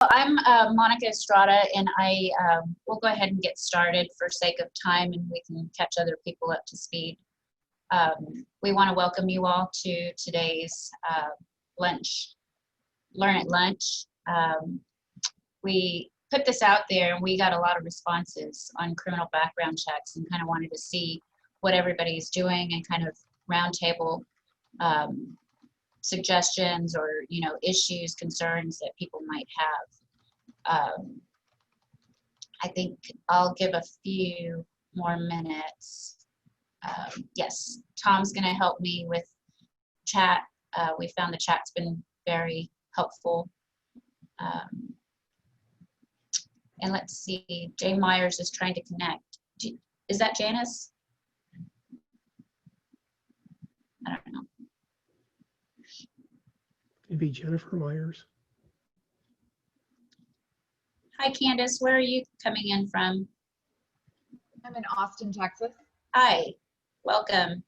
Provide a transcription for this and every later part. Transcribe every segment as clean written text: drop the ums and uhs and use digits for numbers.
I'm Monica Estrada, and I will go ahead and get started for sake of time, and we can catch other people up to speed. We want to welcome you all to today's lunch, Learn at Lunch. We put this out there, and we got a lot of responses on criminal background checks, and kind of wanted to see what everybody's doing and kind of roundtable suggestions or issues, concerns that people might have. I think I'll give a few more minutes. Yes, Tom's going to help me with chat. We found the chat's been very helpful. And let's see, Jay Myers is trying to connect. Is that Janice? I don't know. Maybe Jennifer Myers. Hi, Candace. Where are you coming in from? I'm in Austin, Texas. Hi, welcome.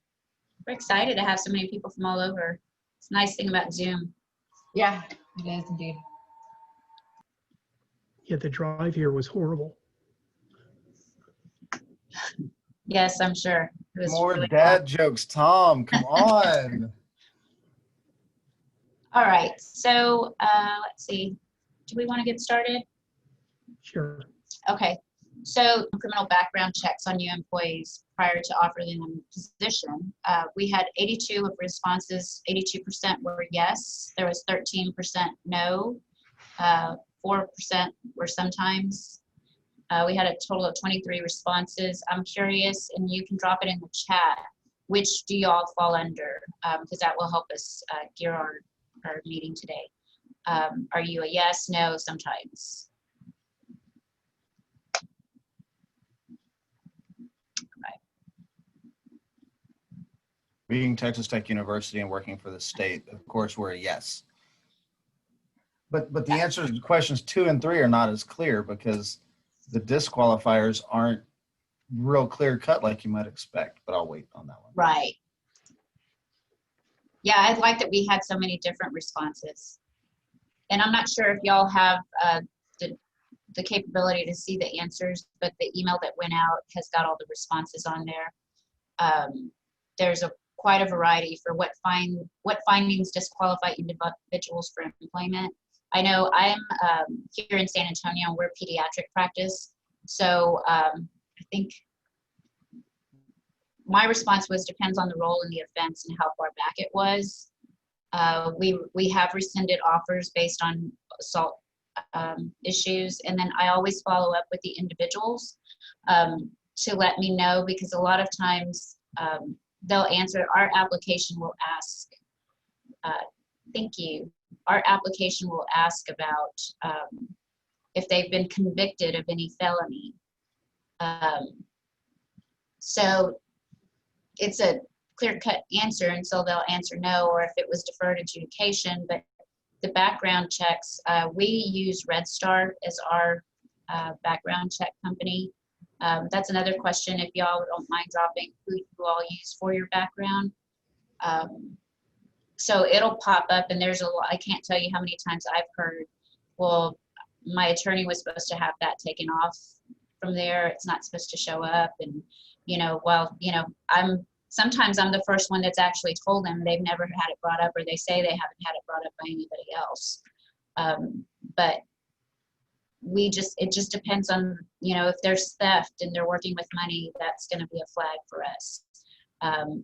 We're excited to have so many people from all over. It's a nice thing about Zoom. Yeah, it is indeed. Yeah, the drive here was horrible. Yes, I'm sure. It was More really dad fun. jokes, Tom. Come on. All right, so let's see. Do we want to get started? Sure. Okay, so criminal background checks on new employees prior to offering them a position. We had 82 of responses, 82% were yes. There was 13% no, 4% were sometimes. We had a total of 23 responses. I'm curious, and you can drop it in the chat, which do y'all fall under? Because that will help us gear our meeting today. Are you a yes, no, sometimes? Being Texas Tech University and working for the state, of course, we're a yes. But the answers to questions 2 and 3 are not as clear because the disqualifiers aren't real clear cut like you might expect, but I'll wait on that one. Right. Yeah, I like that we had so many different responses. And I'm not sure if y'all have the capability to see the answers, but the email that went out has got all the responses on there. There's quite a variety for what findings disqualify individuals for employment. I know I'm here in San Antonio, we're pediatric practice. So I think my response was depends on the role in the offense and how far back it was. We have rescinded offers based on assault issues, and then I always follow up with the individuals to let me know, because a lot of times they'll answer. Our application will ask, thank you. Our application will ask about if they've been convicted of any felony. So it's a clear-cut answer, and so they'll answer no, or if it was deferred adjudication. But the background checks, we use Red Star as our background check company. That's another question, if y'all don't mind dropping who you all use for your background. So it'll pop up, and there's a lot. I can't tell you how many times I've heard, well, my attorney was supposed to have that taken off from there. It's not supposed to show up. And, sometimes I'm the first one that's actually told them they've never had it brought up, or they say they haven't had it brought up by anybody else. But it just depends on, if there's theft and they're working with money, that's going to be a flag for us.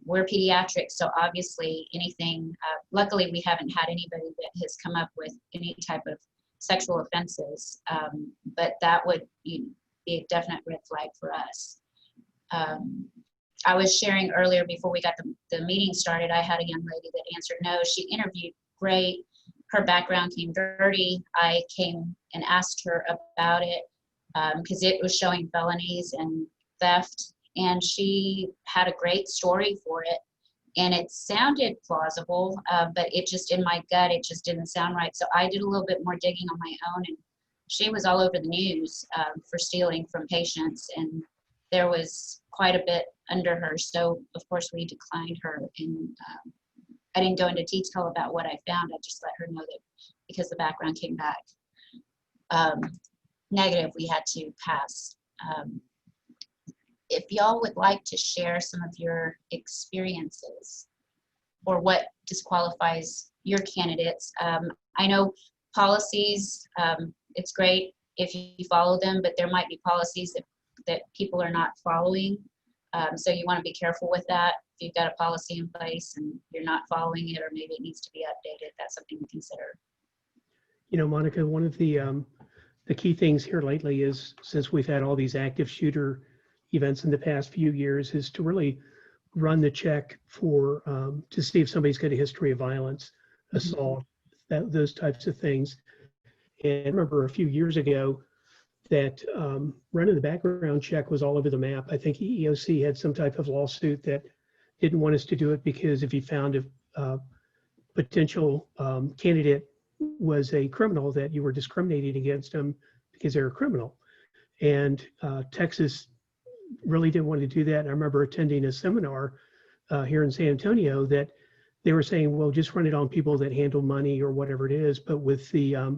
We're pediatrics, so obviously anything, luckily we haven't had anybody that has come up with any type of sexual offenses, but that would be a definite red flag for us. I was sharing earlier before we got the meeting started, I had a young lady that answered no. She interviewed great. Her background came dirty. I came and asked her about it because it was showing felonies and theft, and she had a great story for it, and it sounded plausible, but it just, in my gut, it just didn't sound right. So I did a little bit more digging on my own, and she was all over the news for stealing from patients, and there was quite a bit under her. So of course we declined her, and I didn't go into detail about what I found. I just let her know that because the background came back. negative we had to pass. If y'all would like to share some of your experiences or what disqualifies your candidates. I know policies, it's great if you follow them, but there might be policies that people are not following. So you want to be careful with that. If you've got a policy in place and you're not following it, or maybe it needs to be updated, that's something to consider. You know, Monica, one of the key things here lately is, since we've had all these active shooter events in the past few years, is to really run the check for to see if somebody's got a history of violence, assault, those types of things. And I remember a few years ago that running the background check was all over the map. I think EEOC had some type of lawsuit that didn't want us to do it because if you found a potential candidate was a criminal, that you were discriminating against them because they're a criminal. And Texas really didn't want to do that. And I remember attending a seminar here in San Antonio that they were saying, well, just run it on people that handle money or whatever it is. But with the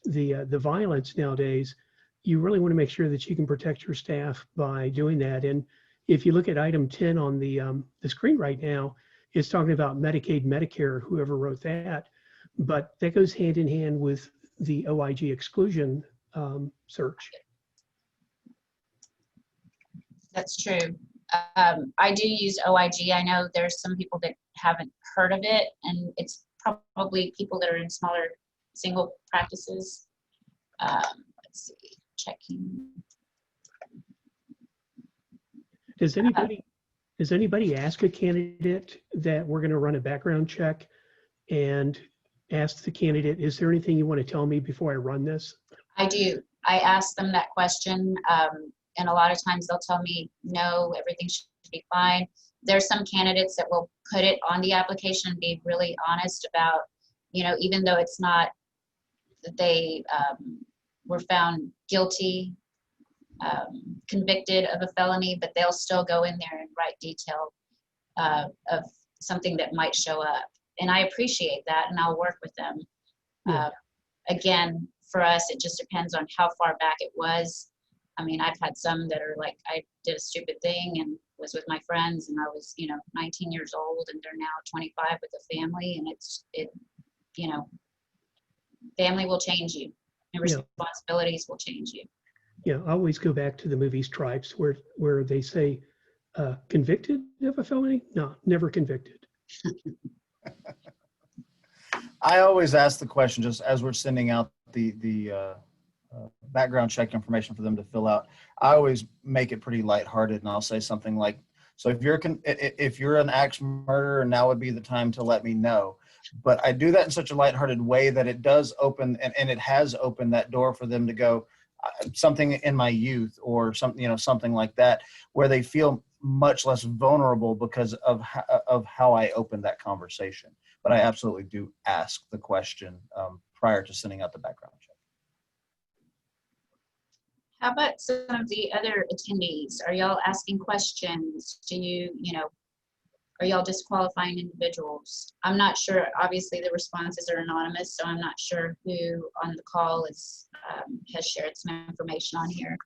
violence nowadays, you really want to make sure that you can protect your staff by doing that. And if you look at item 10 on the screen right now, it's talking about Medicaid, Medicare, whoever wrote that. But that goes hand in hand with the OIG exclusion search. That's true. I do use OIG. I know there's some people that haven't heard of it, and it's probably people that are in smaller single practices. Let's see, checking. Does anybody ask a candidate that we're going to run a background check and ask the candidate, is there anything you want to tell me before I run this? I do. I ask them that question, and a lot of times they'll tell me, no, everything should be fine. There's some candidates that will put it on the application and be really honest about, you know, even though it's not that they were found guilty, convicted of a felony, but they'll still go in there and write detail of something that might show up. And I appreciate that, and I'll work with them. Yeah. Again, for us, it just depends on how far back it was. I mean, I've had some that are like, I did a stupid thing and was with my friends, and I was, 19 years old, and they're now 25 with a family, and family will change you, and responsibilities will change you. Yeah, I always go back to the movie Stripes where they say, convicted of a felony? No, never convicted. I always ask the question, just as we're sending out the background check information for them to fill out, I always make it pretty lighthearted, and I'll say something like, so if you're an axe murderer, now would be the time to let me know. But I do that in such a lighthearted way that it does open, and it has opened that door for them to go, something in my youth or something, something like that, where they feel much less vulnerable because of how I opened that conversation. But I absolutely do ask the question prior to sending out the background check. How about some of the other attendees? Are y'all asking questions? Are y'all disqualifying individuals? I'm not sure. Obviously, the responses are anonymous, so I'm not sure who on the call has shared some information on here.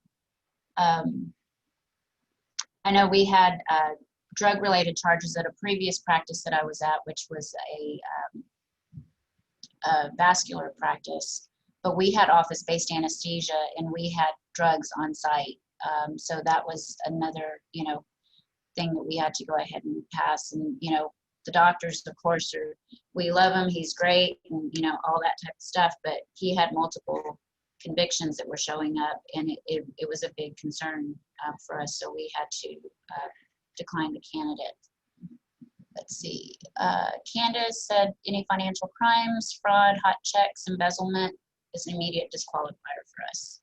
I know we had drug-related charges at a previous practice that I was at, which was a vascular practice, but we had office-based anesthesia and we had drugs on site. So that was another, thing that we had to go ahead and pass. And, the doctors, of course, we love him, he's great, and, all that type of stuff, but he had multiple convictions that were showing up, and it was a big concern for us, so we had to decline the candidate. Let's see. Candace said any financial crimes, fraud, hot checks, embezzlement is an immediate disqualifier for us.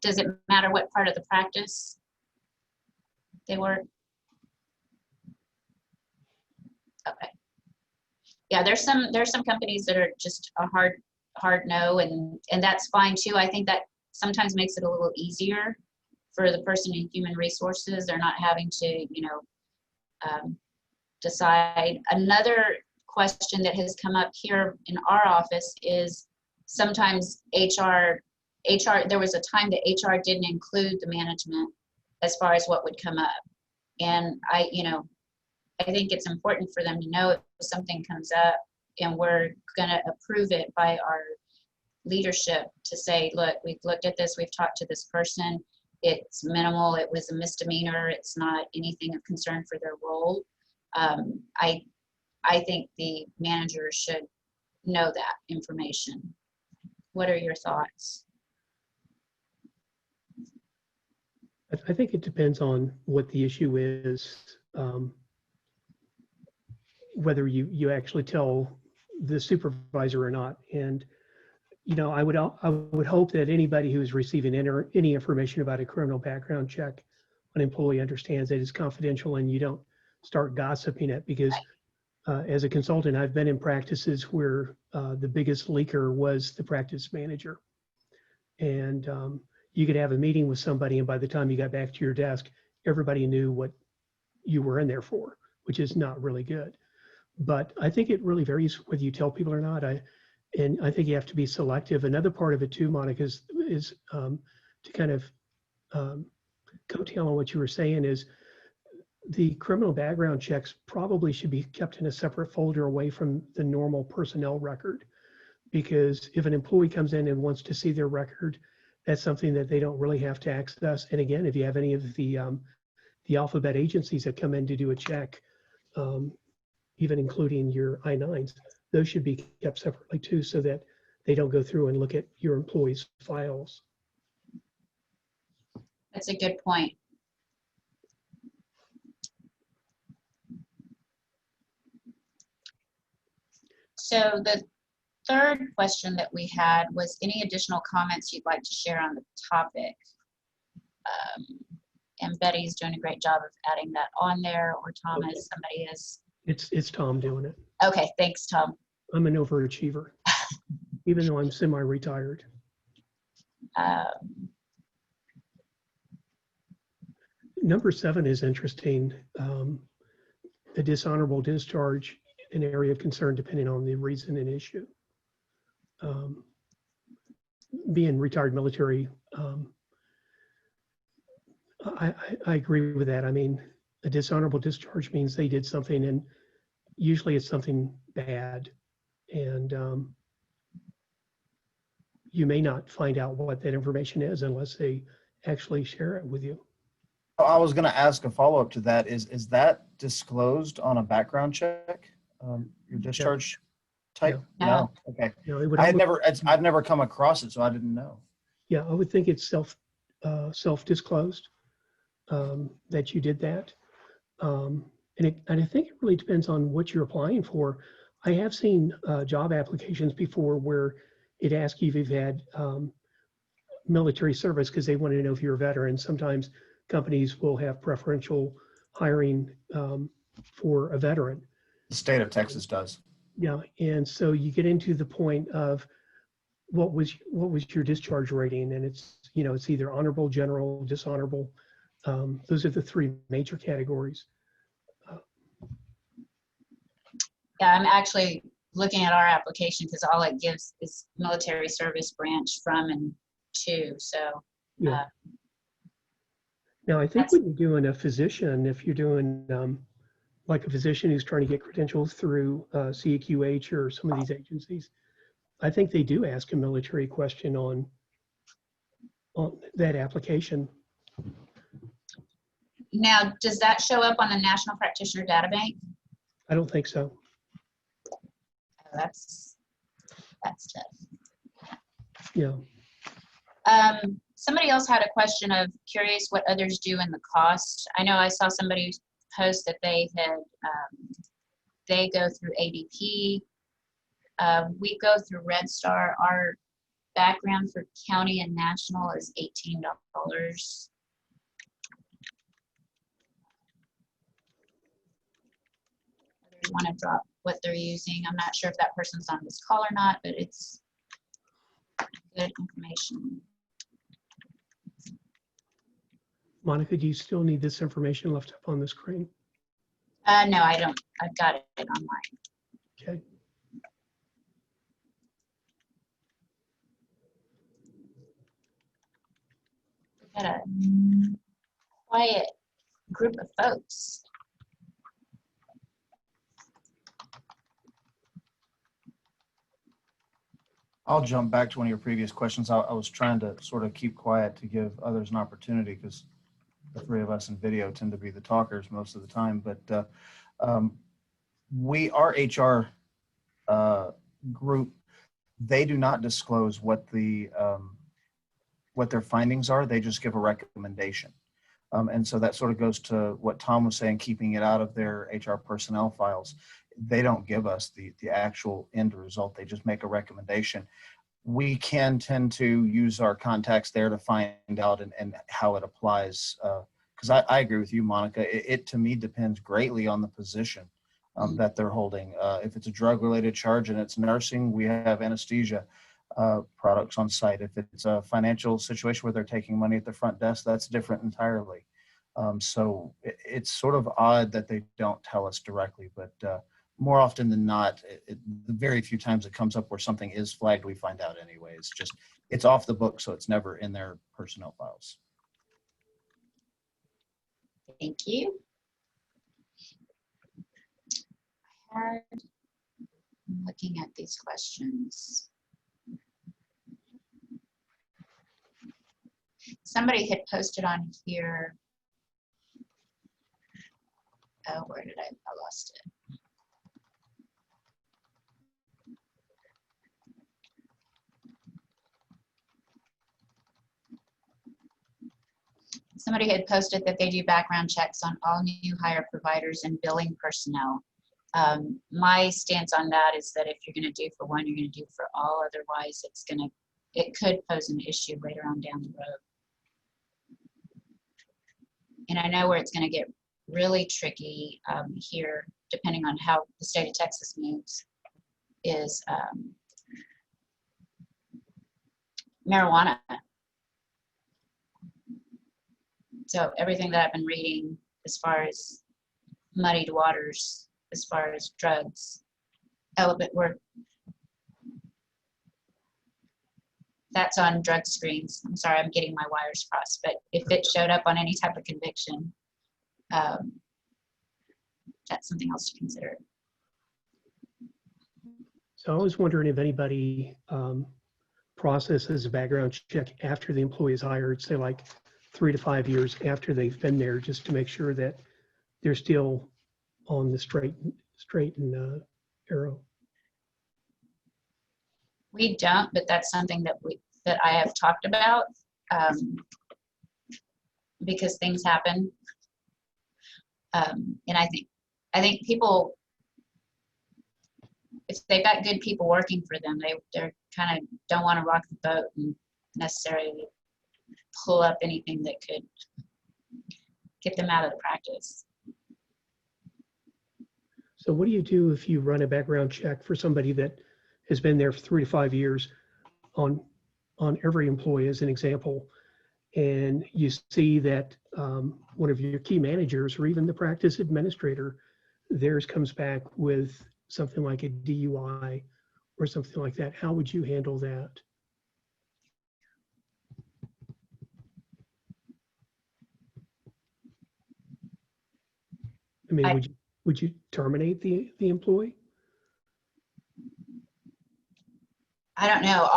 Does it matter what part of the practice they were? Okay. Yeah, there's some companies that are just a hard no, and that's fine too. I think that sometimes makes it a little easier for the person in human resources. They're not having to, decide. Another question that has come up here in our office is sometimes HR, there was a time that HR didn't include the management as far as what would come up. And I think it's important for them to know if something comes up and we're gonna approve it by our leadership to say, look, we've looked at this, we've talked to this person, it's minimal, it was a misdemeanor, it's not anything of concern for their role. I think the manager should know that information. What are your thoughts? I think it depends on what the issue is, whether you actually tell the supervisor or not. And I would hope that anybody who's receiving any information about a criminal background check, an employee understands that it's confidential and you don't start gossiping it, because as a consultant, I've been in practices where the biggest leaker was the practice manager. And you could have a meeting with somebody, and by the time you got back to your desk, everybody knew what you were in there for, which is not really good. But I think it really varies whether you tell people or not. And I think you have to be selective. Another part of it too, Monica, is to kind of coattail on what you were saying, is the criminal background checks probably should be kept in a separate folder away from the normal personnel record. Because if an employee comes in and wants to see their record, that's something that they don't really have to access. And again, if you have any of the alphabet agencies that come in to do a check, even including your I-9s, those should be kept separately too, so that they don't go through and look at your employees' files. That's a good point. So the third question that we had was, any additional comments you'd like to share on the topic? And Betty's doing a great job of adding that on there, or Thomas, somebody is. It's Tom doing it. Okay, thanks, Tom. I'm an overachiever, even though I'm semi-retired. Number 7 is interesting. A dishonorable discharge, an area of concern depending on the reason and issue. Being retired military, I agree with that. I mean, a dishonorable discharge means they did something, and usually it's something bad. And you may not find out what that information is unless they actually share it with you. I was going to ask a follow-up to that. Is that disclosed on a background check? Your discharge type? No. No. Okay. It would I've never come across it, so I didn't know. Yeah, I would think it's self-disclosed that you did that. And I think it really depends on what you're applying for. I have seen job applications before where it asks you if you've had military service, because they want to know if you're a veteran. Sometimes companies will have preferential hiring for a veteran. The state of Texas does. Yeah, and so you get into the point of what was your discharge rating, and it's either honorable, general, dishonorable. Those are the 3 major categories. Yeah, I'm actually looking at our application because all it gives is military service branch from and to. So Yeah. Now, I think when you're doing a physician, if you're doing like a physician who's trying to get credentials through CAQH or some of these agencies, I think they do ask a military question on that application. now, does that show up on the National Practitioner Data Bank? I don't think so. Oh, that's tough. Yeah. Somebody else had a question of curious what others do in the cost. I know I saw somebody post that they had, they go through ADP. We go through Red Star. Our background for county and national is $18. Others want to drop what they're using. I'm not sure if that person's on this call or not, but it's good information. Monica, do you still need this information left up on the screen? No, I don't. I've got it online. Okay. Got a quiet group of folks. I'll jump back to one of your previous questions. I was trying to sort of keep quiet to give others an opportunity because the three of us in video tend to be the talkers most of the time. But our HR group, they do not disclose what their findings are. They just give a recommendation. And so that sort of goes to what Tom was saying, keeping it out of their HR personnel files. They don't give us the actual end result. They just make a recommendation. We can tend to use our contacts there to find out and how it applies. Because I agree with you, Monica. It to me depends greatly on the position that they're holding. If it's a drug-related charge and it's nursing, we have anesthesia products on site. If it's a financial situation where they're taking money at the front desk, that's different entirely. So it's sort of odd that they don't tell us directly, but more often than not, the very few times it comes up where something is flagged, we find out anyway. It's off the book, so it's never in their personnel files. Thank you. I'm looking at these questions. Somebody had posted on here. Oh, where did I lost it. Somebody had posted that they do background checks on all new hire providers and billing personnel. My stance on that is that if you're going to do for one, you're going to do for all. Otherwise, it could pose an issue later on down the road. And I know where it's going to get really tricky here, depending on how the state of Texas moves, is marijuana. So everything that I've been reading as far as muddied waters, as far as drugs, that's on drug screens. I'm sorry, I'm getting my wires crossed, but if it showed up on any type of conviction, that's something else to consider. So I was wondering if anybody processes a background check after the employee is hired, say like 3 to 5 years after they've been there, just to make sure that they're still on the straight and narrow. We don't, but that's something that I have talked about because things happen, and I think people, if they've got good people working for them, they're kind of don't want to rock the boat and necessarily pull up anything that could get them out of the practice. So what do you do if you run a background check for somebody that has been there for 3 to 5 years on every employee as an example, and you see that one of your key managers or even the practice administrator, theirs comes back with something like a DUI or something like that? How would you handle that? I mean, would you terminate the employee? I don't know.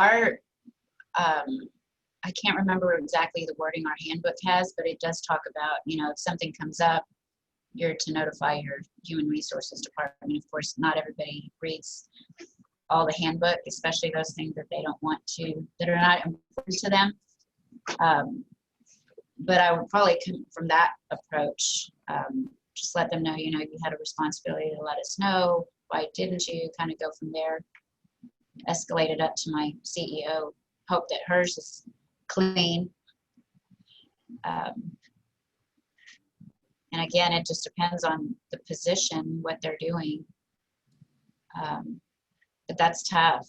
I can't remember exactly the wording our handbook has, but it does talk about, if something comes up, you're to notify your human resources department. Of course, not everybody reads all the handbook, especially those things that they don't want to, that are not important to them. But I would probably come from that approach. Just let them know, you had a responsibility to let us know. Why didn't you? Kind of go from there. Escalate it up to my CEO. Hope that hers is clean. And again, it just depends on the position, what they're doing. But that's tough,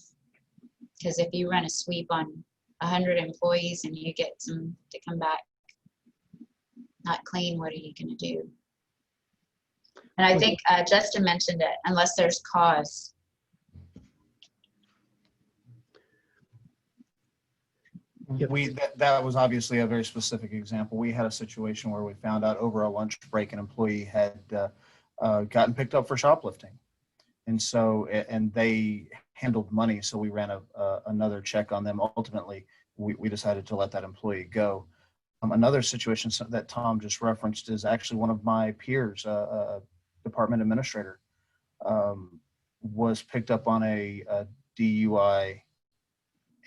because if you run a sweep on 100 employees and you get some to come back not clean, what are you going to do? And I think Justin mentioned it, unless there's cause. Yep. That was obviously a very specific example. We had a situation where we found out over a lunch break an employee had gotten picked up for shoplifting, and so and they handled money, so we ran another check on them. Ultimately, we decided to let that employee go. Another situation that Tom just referenced is actually one of my peers, a department administrator, was picked up on a DUI,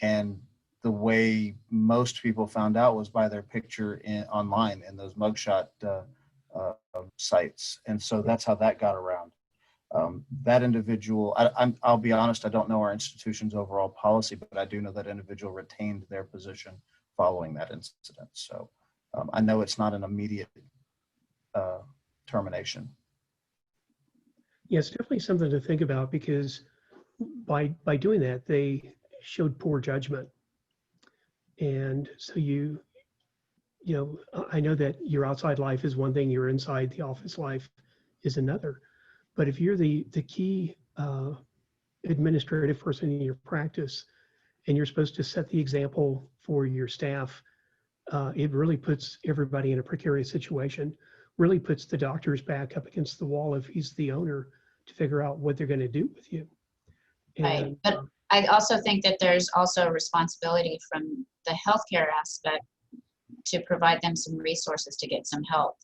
and the way most people found out was by their picture online in those mugshot sites, and so that's how that got around. That individual, I'll be honest, I don't know our institution's overall policy, but I do know that individual retained their position following that incident. So I know it's not an immediate termination. Yeah, it's definitely something to think about, because by doing that, they showed poor judgment. And so you know, I know that your outside life is one thing, your inside the office life is another. But if you're the key administrative person in your practice, and you're supposed to set the example for your staff, it really puts everybody in a precarious situation, really puts the doctor's back up against the wall if he's the owner, to figure out what they're going to do with you. Right. And, But I also think that there's also a responsibility from the healthcare aspect to provide them some resources to get some help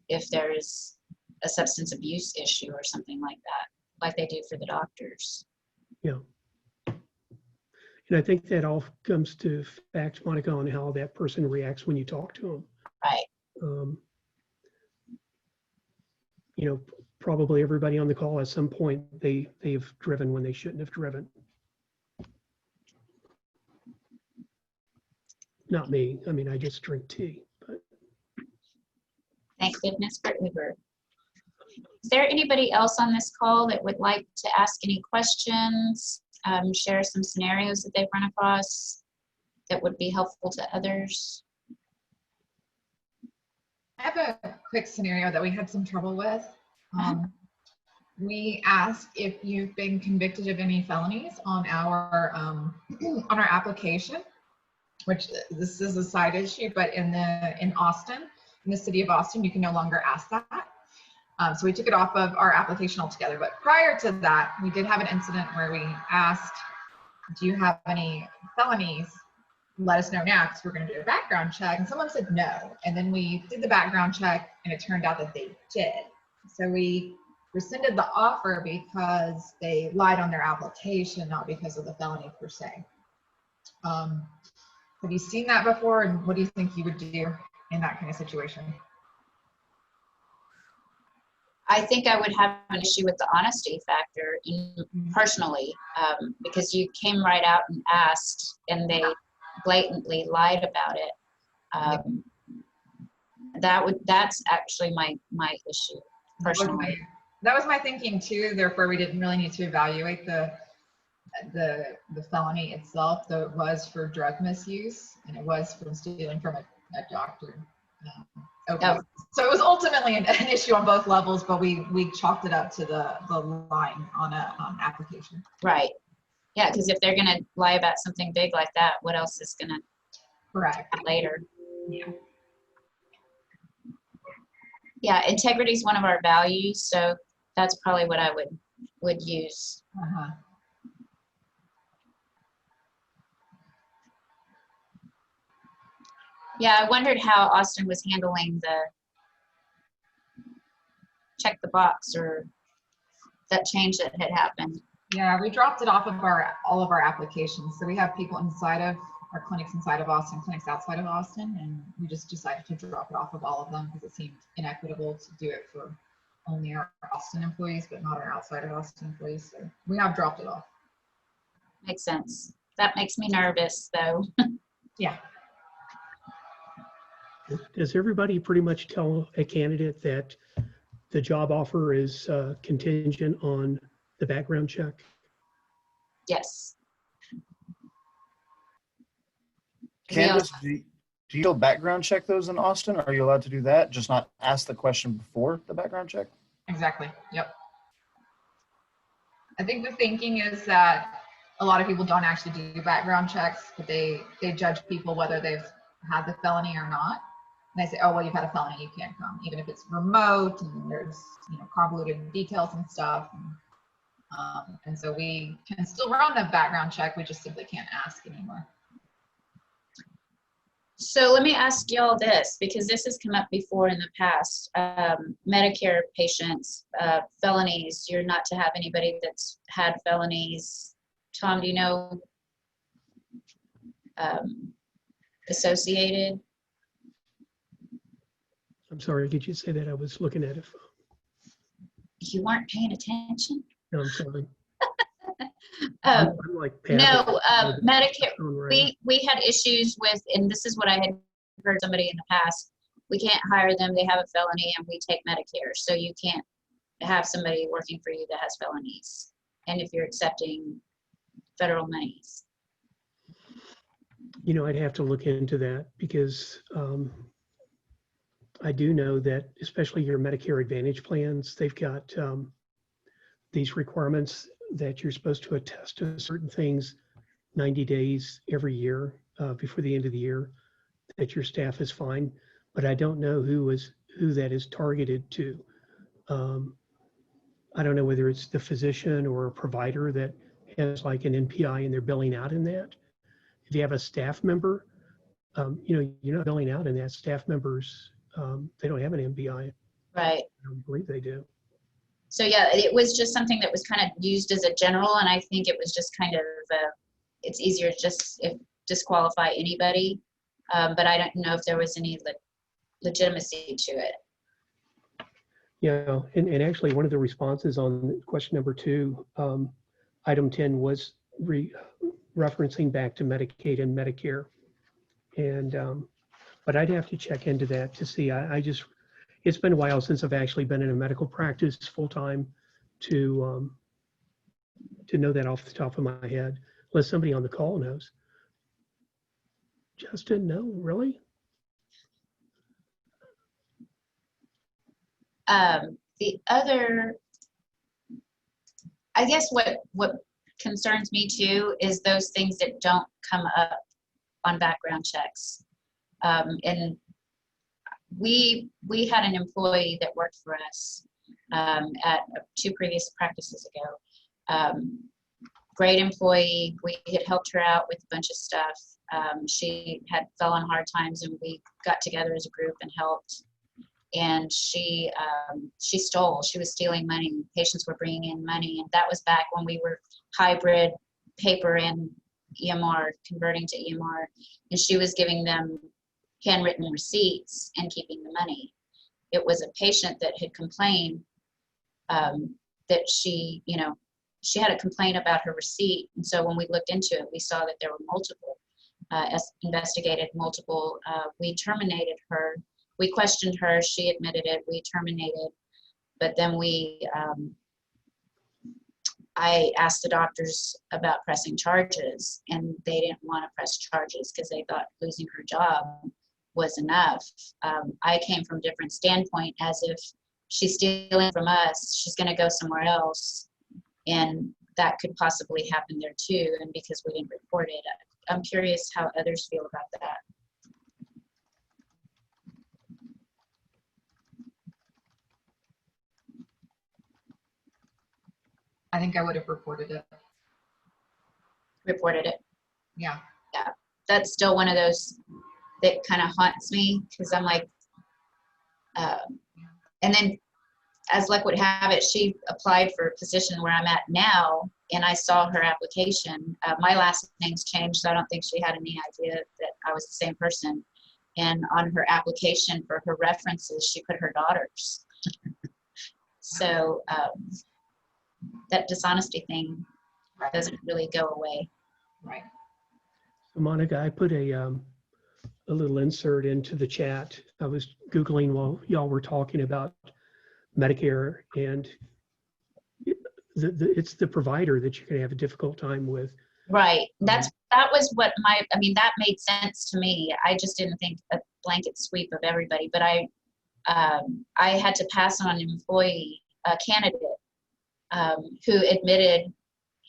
if there's a substance abuse issue or something like that, like they do for the doctors. yeah. And I think that all comes to fact, Monica, on how that person reacts when you talk to them. Right. You know, probably everybody on the call at some point, they've driven when they shouldn't have driven. Not me. I mean, I just drink tea. But Thank goodness for Uber. Is there anybody else on this call that would like to ask any questions, share some scenarios that they've run across that would be helpful to others? I have a quick scenario that we had some trouble with. We asked if you've been convicted of any felonies on our application, which this is a side issue, but in Austin, in the city of Austin, you can no longer ask that. So we took it off of our application altogether. But prior to that, we did have an incident where we asked, do you have any felonies? Let us know now, because we're going to do a background check. And someone said no. And then we did the background check, and it turned out that they did. So we rescinded the offer because they lied on their application, not because of the felony per se. Have you seen that before? And what do you think you would do in that kind of situation? I think I would have an issue with the honesty factor personally, because you came right out and asked, and they blatantly lied about it. That's actually my issue personally. That was my thinking too. Therefore, we didn't really need to evaluate the felony itself, though it was for drug misuse and it was from stealing from a doctor. Okay. So it was ultimately an issue on both levels, but we chalked it up to the line on an application. Right. Yeah, because if they're going to lie about something big like that, what else is going to Correct. later? Yeah. Yeah, integrity is one of our values, so that's probably what I would use. Uh-huh. Yeah, I wondered how Austin was handling the check the box or that change that had happened. Yeah, we dropped it off of all of our applications. So we have people inside of our clinics inside of Austin, clinics outside of Austin, and we just decided to drop it off of all of them because it seemed inequitable to do it for only our Austin employees, but not our outside of Austin employees. So we have dropped it off. Makes sense. That makes me nervous, though. Yeah. does everybody pretty much tell a candidate that the job offer is contingent on the background check? Yes. Candace, do you background check those in Austin? Are you allowed to do that? Just not ask the question before the background check? Exactly. Yep. I think the thinking is that a lot of people don't actually do background checks, but they judge people whether they've had the felony or not. And they say, oh, well, you've had a felony, you can't come, even if it's remote and there's, you know, convoluted details and stuff. And so we can still run a background check. We just simply can't ask anymore. So let me ask y'all this, because this has come up before in the past. Medicare patients, felonies, you're not to have anybody that's had felonies. Tom, do you know associated? I'm sorry, did you say that? I was looking at it. You weren't paying attention? No, I'm sorry. Um, I'm like No, Patrick. Medicare, Right. we had issues with, and this is what I had heard somebody in the past, we can't hire them, they have a felony, and we take Medicare. So you can't have somebody working for you that has felonies. And if you're accepting federal monies. You know, I'd have to look into that because I do know that especially your Medicare Advantage plans, they've got these requirements that you're supposed to attest to certain things 90 days every year before the end of the year that your staff is fine. But I don't know who that is targeted to. I don't know whether it's the physician or a provider that has like an NPI and they're billing out in that. If you have a staff member, you know, you're not billing out in that. Staff members, they don't have an NPI. Right. I don't believe they do. So yeah, it was just something that was kind of used as a general, and I think it was just kind of, it's easier just if disqualify anybody, but I don't know if there was any legitimacy to it. Yeah, and actually one of the responses on question number 2, item 10 was referencing back to Medicaid and Medicare. And, but I'd have to check into that to see, it's been a while since I've actually been in a medical practice full-time to know that off the top of my head, unless somebody on the call knows. Justin, no, really? The other, I guess what concerns me too is those things that don't come up on background checks. And we had an employee that worked for us at 2 previous practices ago. Great employee. We had helped her out with a bunch of stuff. She had fell on hard times, and we got together as a group and helped. And she stole. She was stealing money. Patients were bringing in money, and that was back when we were hybrid paper and EMR, converting to EMR. And she was giving them handwritten receipts and keeping the money. It was a patient that had complained that she had a complaint about her receipt. And so when we looked into it, we saw that there were multiple, investigated multiple. We terminated her. We questioned her. She admitted it. We terminated. But then I asked the doctors about pressing charges, and they didn't want to press charges because they thought losing her job was enough. I came from a different standpoint, as if she's stealing from us, she's going to go somewhere else, and that could possibly happen there too. And because we didn't report it, I'm curious how others feel about that. I think I would have reported it. Reported it. Yeah. Yeah, that's still one of those that kind of haunts me, because I'm like, and then as luck would have it, she applied for a position where I'm at now, and I saw her application. My last name's changed, so I don't think she had any idea that I was the same person. And on her application for her references, she put her daughters. So that dishonesty thing doesn't really go away. Right. So Monica, I put a little insert into the chat. I was Googling while y'all were talking about Medicare, and it's the provider that you're going to have a difficult time with. Right. That was what that made sense to me. I just didn't think a blanket sweep of everybody, but I had to pass on an employee, a candidate, who admitted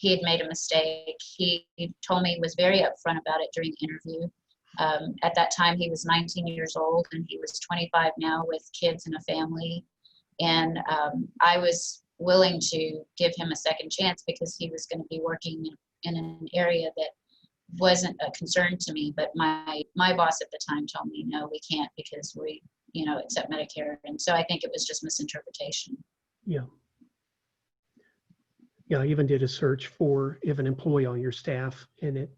he had made a mistake. He told me he was very upfront about it during the interview. At that time, he was 19 years old, and he was 25 now with kids and a family. And I was willing to give him a second chance because he was going to be working in an area that wasn't a concern to me. But my boss at the time told me, no, we can't because we, accept Medicare. And so I think it was just misinterpretation. Yeah. Yeah, I even did a search for if an employee on your staff, and it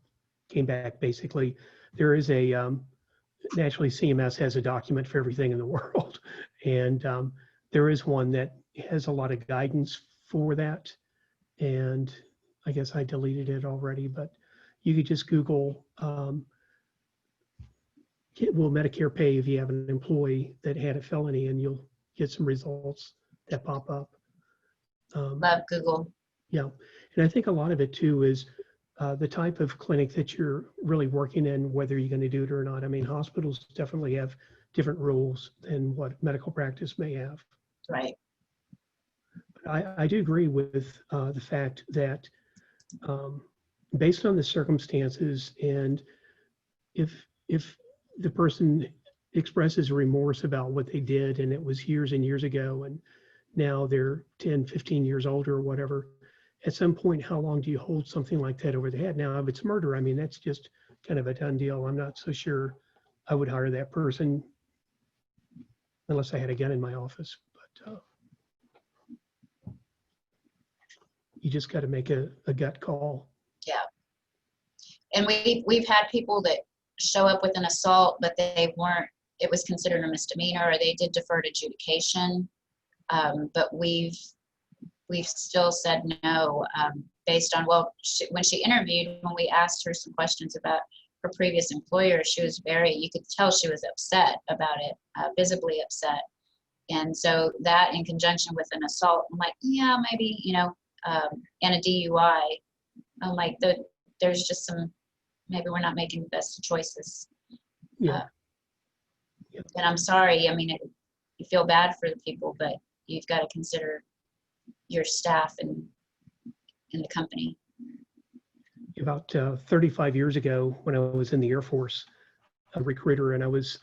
came back basically, there is a, naturally CMS has a document for everything in the world. And there is one that has a lot of guidance for that. And I guess I deleted it already, but you could just Google, will Medicare pay if you have an employee that had a felony, and you'll get some results that pop up. Love Google. Yeah, and I think a lot of it too is the type of clinic that you're really working in, whether you're going to do it or not. I mean, hospitals definitely have different rules than what medical practice may have. Right. I do agree with the fact that based on the circumstances, and if the person expresses remorse about what they did and it was years and years ago and now they're 10, 15 years older or whatever, at some point, how long do you hold something like that over the head? Now, if it's murder, I mean, that's just kind of a done deal. I'm not so sure I would hire that person unless I had a gun in my office. But you just got to make a gut call. Yeah. And we've had people that show up with an assault, but they weren't, it was considered a misdemeanor, or they did deferred adjudication. But we've still said no, based on, when she interviewed, when we asked her some questions about her previous employer, she was you could tell she was upset about it, visibly upset. And so that in conjunction with an assault, I'm like, yeah, maybe, and a DUI, I'm like, there's just some, maybe we're not making the best choices. Yeah. And I'm sorry, I mean, you feel bad for the people, but you've got to consider your staff and in the company. About 35 years ago, when I was in the Air Force, a recruiter, and I was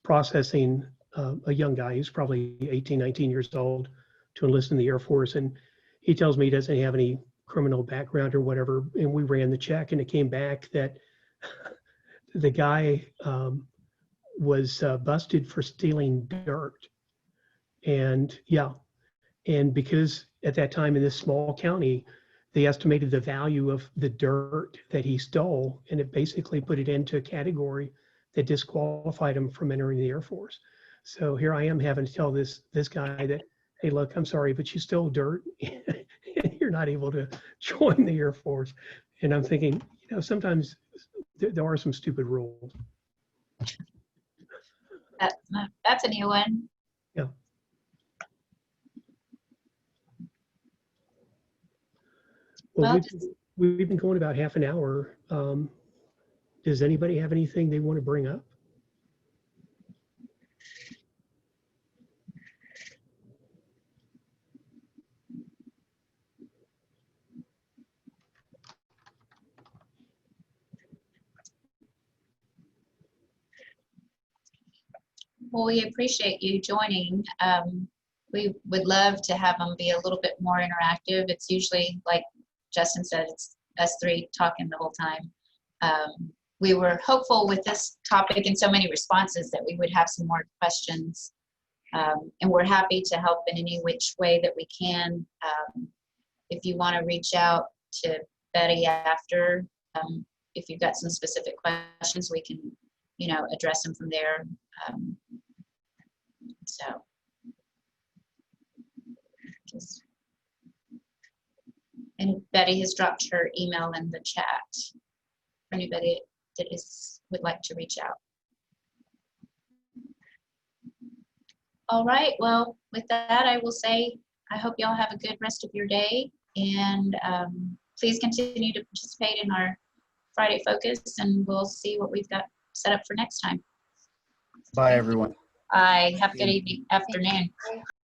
processing a young guy who's probably 18, 19 years old to enlist in the Air Force. And he tells me he doesn't have any criminal background or whatever. And we ran the check, and it came back that the guy was busted for stealing dirt. And yeah, and because at that time in this small county, they estimated the value of the dirt that he stole, and it basically put it into a category that disqualified him from entering the Air Force. So here I am having to tell this guy that, hey, look, I'm sorry, but you stole dirt and you're not able to join the Air Force. And I'm thinking, sometimes there are some stupid rules. That's a new one. Yeah. Well, we've been going about half an hour. Does anybody have anything they want to bring up? Well, we appreciate you joining. We would love to have them be a little bit more interactive. It's usually, like Justin said, it's us three talking the whole time. We were hopeful with this topic and so many responses that we would have some more questions. And we're happy to help in any which way that we can. If you want to reach out to Betty after, if you've got some specific questions, we can, address them from there. And Betty has dropped her email in the chat for anybody that would like to reach out. All right, well, with that, I will say, I hope y'all have a good rest of your day, and please continue to participate in our Friday Focus, and we'll see what we've got set up for next time. Bye, everyone. Have a good evening, afternoon.